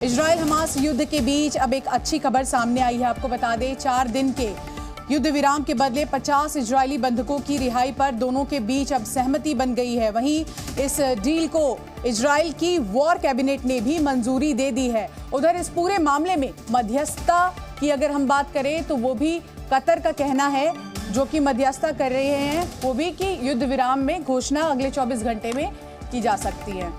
Israel Hamas युद्ध के बीच अब एक अच्छी खबर सामने आई है। आपको बता दें, 4 दिन के युद्ध विराम के बदले 50 इजरायली बंधकों की रिहाई पर दोनों के बीच अब सहमति बन गई है। वहीं इस डील को इजराइल की वॉर कैबिनेट ने भी मंजूरी दे दी है। उधर इस पूरे मामले में मध्यस्थता की अगर हम बात करें तो वो भी कतर का कहना है, जो कि मध्यस्थता कर रहे हैं वो भी, कि युद्ध विराम में घोषणा अगले 24 घंटे में की जा सकती है।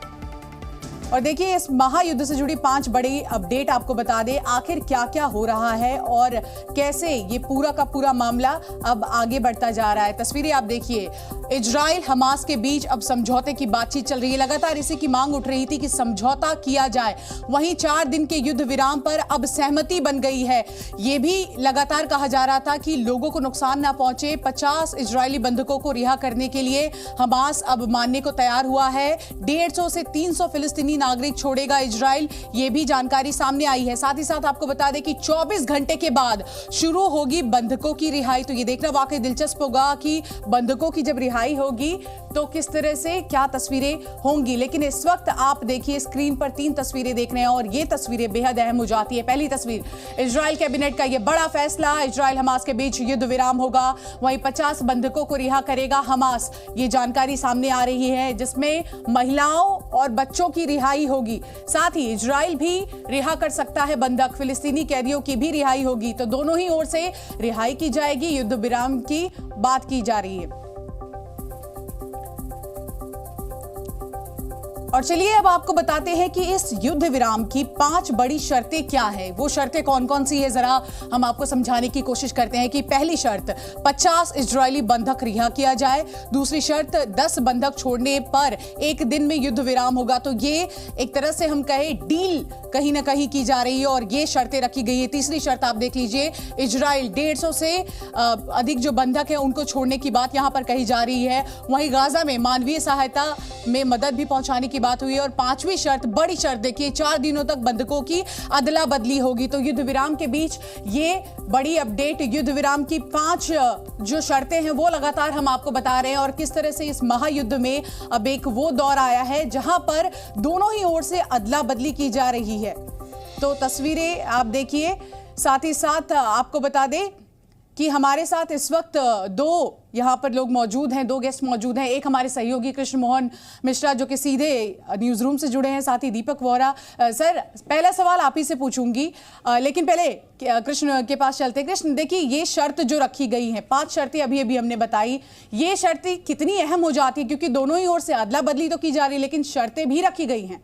और देखिए, इस महायुद्ध से जुड़ी 5 बड़ी अपडेट आपको बता दें, आखिर क्या क्या हो रहा है और कैसे ये पूरा का पूरा मामला अब आगे बढ़ता जा रहा है। तस्वीरें आप देखिए, इजराइल हमास के बीच अब समझौते की बातचीत चल रही है। लगातार इसी की मांग उठ रही थी कि समझौता किया जाए। वहीं 4 दिन के युद्ध विराम पर अब सहमति बन गई है। ये भी लगातार कहा जा रहा था कि लोगों को नुकसान ना पहुंचे। 50 इजरायली बंधकों को रिहा करने के लिए हमास अब मानने को तैयार हुआ है। 150 से 300 फिलिस्तीनी नागरिक छोड़ेगा इजराइल, ये भी जानकारी सामने आई है। साथ ही साथ आपको बता दें कि 24 घंटे के बाद शुरू होगी बंधकों की रिहाई। तो ये देखना वाकई दिलचस्प होगा कि बंधकों की जब रिहाई होगी तो किस तरह से क्या तस्वीरें होंगी। लेकिन इस वक्त आप देखिए, स्क्रीन पर 3 तस्वीरें देख रहे हैं और ये तस्वीरें बेहद अहम हो जाती है। पहली तस्वीर, इजराइल कैबिनेट का ये बड़ा फैसला, इजराइल हमास के बीच युद्ध विराम होगा। वहीं 50 बंधकों को रिहा करेगा हमास, ये जानकारी सामने आ रही है, जिसमें महिलाओं और बच्चों की रिहाई होगी। साथ ही इजराइल भी रिहा कर सकता है बंधक, फिलिस्तीनी कैदियों की भी रिहाई होगी। तो दोनों ही ओर से रिहाई की जाएगी, युद्ध विराम की बात की जा रही है। और चलिए अब आपको बताते हैं कि इस युद्ध विराम की 5 बड़ी शर्तें क्या है। वो शर्तें कौन कौन सी है, जरा हम आपको समझाने की कोशिश करते हैं। कि पहली शर्त, 50 इजरायली बंधक रिहा किया जाए। दूसरी शर्त, 10 बंधक छोड़ने पर 1 दिन में युद्ध विराम होगा। तो ये एक तरह से हम कहें डील कहीं ना कहीं की जा रही है और ये शर्तें रखी गई है। तीसरी शर्त आप देख लीजिए, इजराइल 150 से अधिक जो बंधक है उनको छोड़ने की बात यहां पर कही जा रही है। वहीं गाजा में मानवीय सहायता में मदद भी पहुंचाने की बात हुई है। और 5वीं शर्त, बड़ी शर्त देखिए, 4 दिनों तक बंधकों की अदला बदली होगी। तो युद्ध विराम के बीच ये बड़ी अपडेट, युद्ध विराम की 5 जो शर्तें हैं वो लगातार हम आपको बता रहे हैं। और किस तरह से इस महायुद्ध में अब एक वो दौर आया है जहां पर दोनों ही ओर से अदला बदली की जा रही है। तो तस्वीरें आप देखिए। साथ ही साथ आपको बता दें कि हमारे साथ इस वक्त 2 यहाँ पर लोग मौजूद हैं, 2 गेस्ट मौजूद हैं। एक हमारे सहयोगी कृष्ण मोहन मिश्रा, जो कि सीधे न्यूज़ रूम से जुड़े हैं, साथ ही दीपक वोरा। सर, पहला सवाल आप ही से पूछूंगी, लेकिन पहले कृष्ण के पास चलते हैं। कृष्ण, देखिए, ये शर्त जो रखी गई है, 5 शर्तें अभी अभी हमने बताई, ये शर्तें कितनी अहम हो जाती है, क्योंकि दोनों ही ओर से अदला बदली तो की जा रही है लेकिन शर्तें भी रखी गई हैं।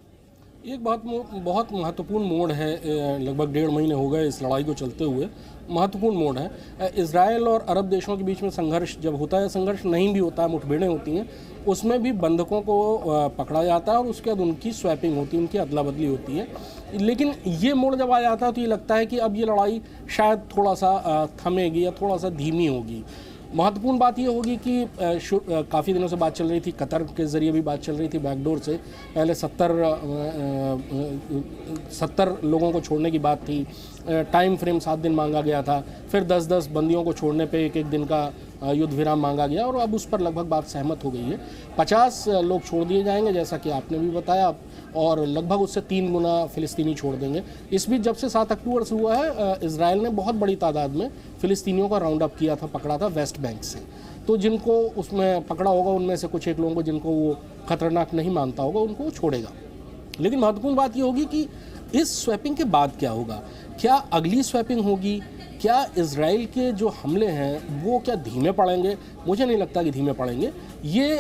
एक बहुत महत्वपूर्ण मोड़ है। लगभग 1.5 महीने हो गए इस लड़ाई को चलते हुए। महत्वपूर्ण मोड़ है। इजराइल और अरब देशों के बीच में संघर्ष जब होता है, संघर्ष नहीं भी होता है, मुठभेड़ें होती हैं, उसमें भी बंधकों को पकड़ा जाता है और उसके बाद उनकी स्वैपिंग होती है, उनकी अदला बदली होती है। लेकिन ये मोड़ जब आ जाता है तो ये लगता है कि अब ये लड़ाई शायद थोड़ा सा थमेगी या थोड़ा सा धीमी होगी। महत्वपूर्ण बात यह होगी कि काफ़ी दिनों से बात चल रही थी, कतर के ज़रिए भी बात चल रही थी बैकडोर से। पहले 70 लोगों को छोड़ने की बात थी, टाइम फ्रेम 7 दिन मांगा गया था, फिर 10-10 बंदियों को छोड़ने पे 1-1 दिन का युद्ध विराम मांगा गया और अब उस पर लगभग बात सहमत हो गई है। 50 लोग छोड़ दिए जाएंगे, जैसा कि आपने भी बताया, और लगभग उससे 3 गुना फिलिस्तीनी छोड़ देंगे। इस बीच जब से 7 अक्टूबर से हुआ है, इजराइल ने बहुत बड़ी तादाद में फिलिस्तीनियों का राउंड अप किया था, पकड़ा था वेस्ट बैंक से। तो जिनको उसमें पकड़ा होगा उनमें से कुछ एक लोगों को, जिनको वो खतरनाक नहीं मानता होगा, उनको वो छोड़ेगा। लेकिन महत्वपूर्ण बात ये होगी कि इस स्वैपिंग के बाद क्या होगा। क्या अगली स्वैपिंग होगी? क्या इजराइल के जो हमले हैं वो क्या धीमे पड़ेंगे? मुझे नहीं लगता कि धीमे पड़ेंगे। ये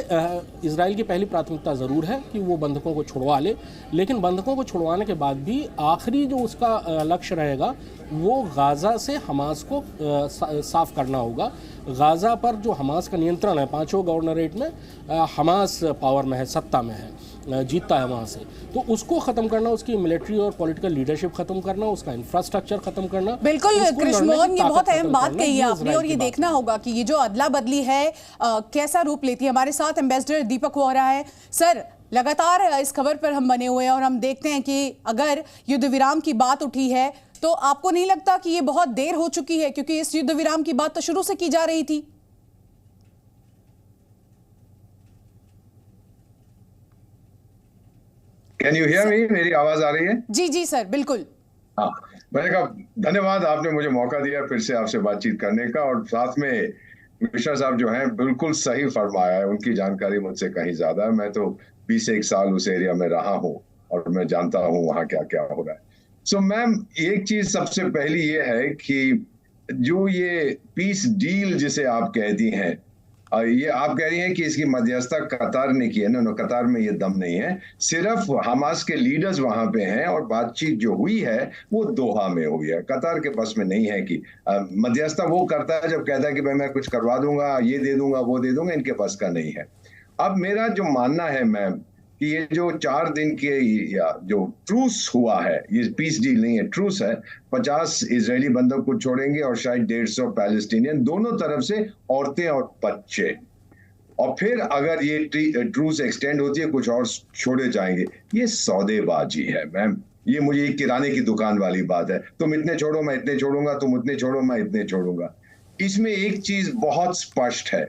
इजराइल की पहली प्राथमिकता ज़रूर है कि वो बंधकों को छुड़वा ले, लेकिन बंधकों को छुड़वाने के बाद भी आखिरी जो उसका लक्ष्य रहेगा वो गाज़ा से हमास को साफ़ करना होगा। गाज़ा पर जो हमास का नियंत्रण है, 5 गवर्नरेट में हमास पावर में है, सत्ता में है, जीतता है वहाँ से, तो उसको ख़त्म करना, उसकी मिलिट्री और पॉलिटिकल लीडरशिप ख़त्म करना, उसका इंफ्रास्ट्रक्चर ख़त्म करना। बिल्कुल कृष्ण मोहन, ये बहुत अहम बात कही है आपने। और ये देखना होगा कि ये जो अदला बदली है कैसा रूप लेती है। हमारे साथ एम्बेसडर दीपक वोरा है। सर, लगातार इस खबर पर हम बने हुए हैं और हम देखते हैं कि अगर युद्ध विराम की बात उठी है तो आपको नहीं लगता कि ये बहुत देर हो चुकी है, क्योंकि इस युद्ध विराम की बात तो शुरू से की जा रही थी। Can you hear me? मेरी आवाज आ रही है? जी जी सर, बिल्कुल। हाँ, मैंने कहा धन्यवाद, आपने मुझे मौका दिया फिर से आपसे बातचीत करने का। और साथ में मिश्रा साहब जो हैं बिल्कुल सही फरमाया है, उनकी जानकारी मुझसे कहीं ज्यादा है। मैं तो 21 साल उस एरिया में रहा हूँ और मैं जानता हूँ वहाँ क्या क्या हो रहा है। सो मैम, एक चीज सबसे पहली ये है कि जो ये पीस डील जिसे आप कहती हैं, ये आप कह रही हैं कि इसकी मध्यस्थता कतार ने की है ना? कतार में ये दम नहीं है, सिर्फ हमास के लीडर्स वहां पे हैं और बातचीत जो हुई है वो दोहा में हुई है। कतार के बस में नहीं है कि मध्यस्थता वो करता है जब कहता है कि भाई मैं कुछ करवा दूंगा, ये दे दूंगा, वो दे दूंगा, इनके बस का नहीं है। अब मेरा जो मानना है मैम कि ये जो 4 दिन के या जो ट्रूस हुआ है, ये पीस डील नहीं है, ट्रूस है। 50 इजरायली बंदों को छोड़ेंगे और शायद 150 पैलेस्टीनियन, दोनों तरफ से औरतें और बच्चे। और फिर अगर ये ट्रूस एक्सटेंड होती है, कुछ और छोड़े जाएंगे। ये सौदेबाजी है मैम, ये मुझे एक किराने की दुकान वाली बात है। तुम इतने छोड़ो, मैं इतने छोड़ूंगा, तुम उतने छोड़ो, मैं इतने छोड़ूंगा। इसमें एक चीज बहुत स्पष्ट है,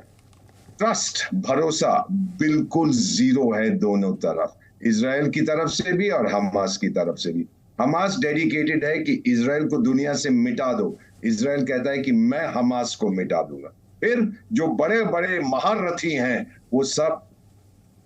ट्रस्ट, भरोसा बिल्कुल जीरो है दोनों तरफ, इजराइल की तरफ से भी और हमास की तरफ से भी। हमास डेडिकेटेड है कि इजराइल को दुनिया से मिटा दो, इजराइल कहता है कि मैं हमास को मिटा दूंगा। फिर जो बड़े बड़े महारथी हैं वो सब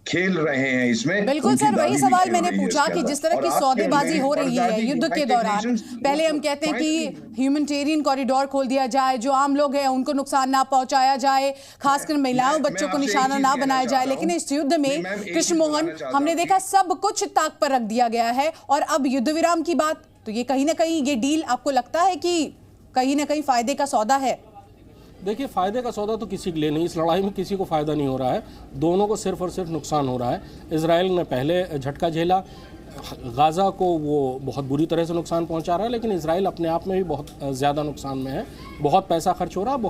खेल रहे हैं इसमें। बिल्कुल सर, वही सवाल मैंने पूछा कि जिस तरह की सौदेबाजी हो रही है युद्ध के दौरान, पहले हम कहते हैं कि ह्यूमैनिटेरियन कॉरिडोर खोल दिया जाए, जो आम लोग हैं उनको नुकसान ना पहुंचाया जाए, खासकर महिलाओं बच्चों को निशाना ना बनाया जाए। लेकिन इस युद्ध में कृष्ण मोहन, हमने देखा सब कुछ ताक पर रख दिया गया है। और अब युद्ध विराम की बात, तो ये कहीं ना कहीं ये डील आपको लगता है कि कहीं ना कहीं फायदे का सौदा है? देखिए, फ़ायदे का सौदा तो किसी के लिए नहीं, इस लड़ाई में किसी को फ़ायदा नहीं हो रहा है, दोनों को सिर्फ और सिर्फ नुकसान हो रहा है। इजराइल ने पहले झटका झेला, गाज़ा को वो बहुत बुरी तरह से नुकसान पहुंचा रहा है, लेकिन इजराइल अपने आप में भी बहुत ज़्यादा नुकसान में है। बहुत पैसा खर्च हो रहा है,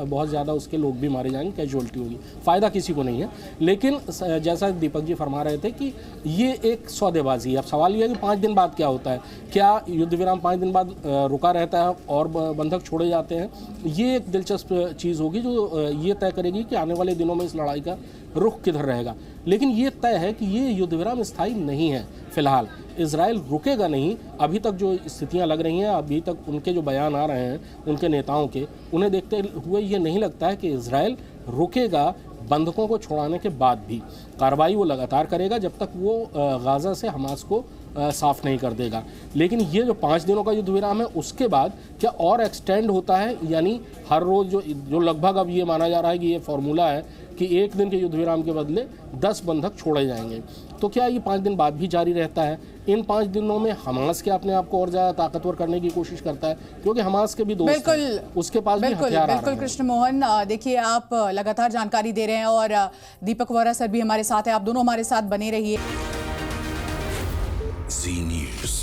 बहुत ज़्यादा उसके लोग भी मारे जाएंगे, कैजुअल्टी होगी, फ़ायदा किसी को नहीं है। लेकिन जैसा दीपक जी फरमा रहे थे कि ये एक सौदेबाजी है। अब सवाल ये है कि 5 दिन बाद क्या होता है, क्या युद्ध विराम 5 दिन बाद रुका रहता है और बंधक छोड़े जाते हैं? ये एक दिलचस्प चीज़ होगी जो ये तय करेगी कि आने वाले दिनों में इस लड़ाई का रुख किधर रहेगा। लेकिन ये तय है कि ये युद्ध विराम स्थायी नहीं है। फिलहाल इजराइल रुकेगा नहीं। अभी तक जो स्थितियां लग रही हैं, अभी तक उनके जो बयान आ रहे हैं उनके नेताओं के, उन्हें देखते हुए ये नहीं लगता है कि इजराइल रुकेगा बंधकों को छुड़ाने के बाद भी। कार्रवाई वो लगातार करेगा जब तक वो गाज़ा से हमास को साफ नहीं कर देगा। लेकिन ये जो 5 दिनों का युद्ध विराम है, उसके बाद क्या और एक्सटेंड होता है? यानी हर रोज़ जो लगभग अब ये माना जा रहा है कि ये फॉर्मूला है कि 1 दिन के युद्ध विराम के बदले 10 बंधक छोड़े जाएंगे, तो क्या ये 5 दिन बाद भी जारी रहता है? इन 5 दिनों में हमास के अपने आप को और ज़्यादा ताकतवर करने की कोशिश करता है, क्योंकि हमास के भी दोस्त हैं, उसके पास भी हथियार आ रहे हैं। बिल्कुल कृष्ण मोहन, देखिए आप लगातार जानकारी दे रहे हैं और दीपक वोरा सर भी हमारे साथ है, आप दोनों हमारे साथ बने रहिए। जी न्यूज़।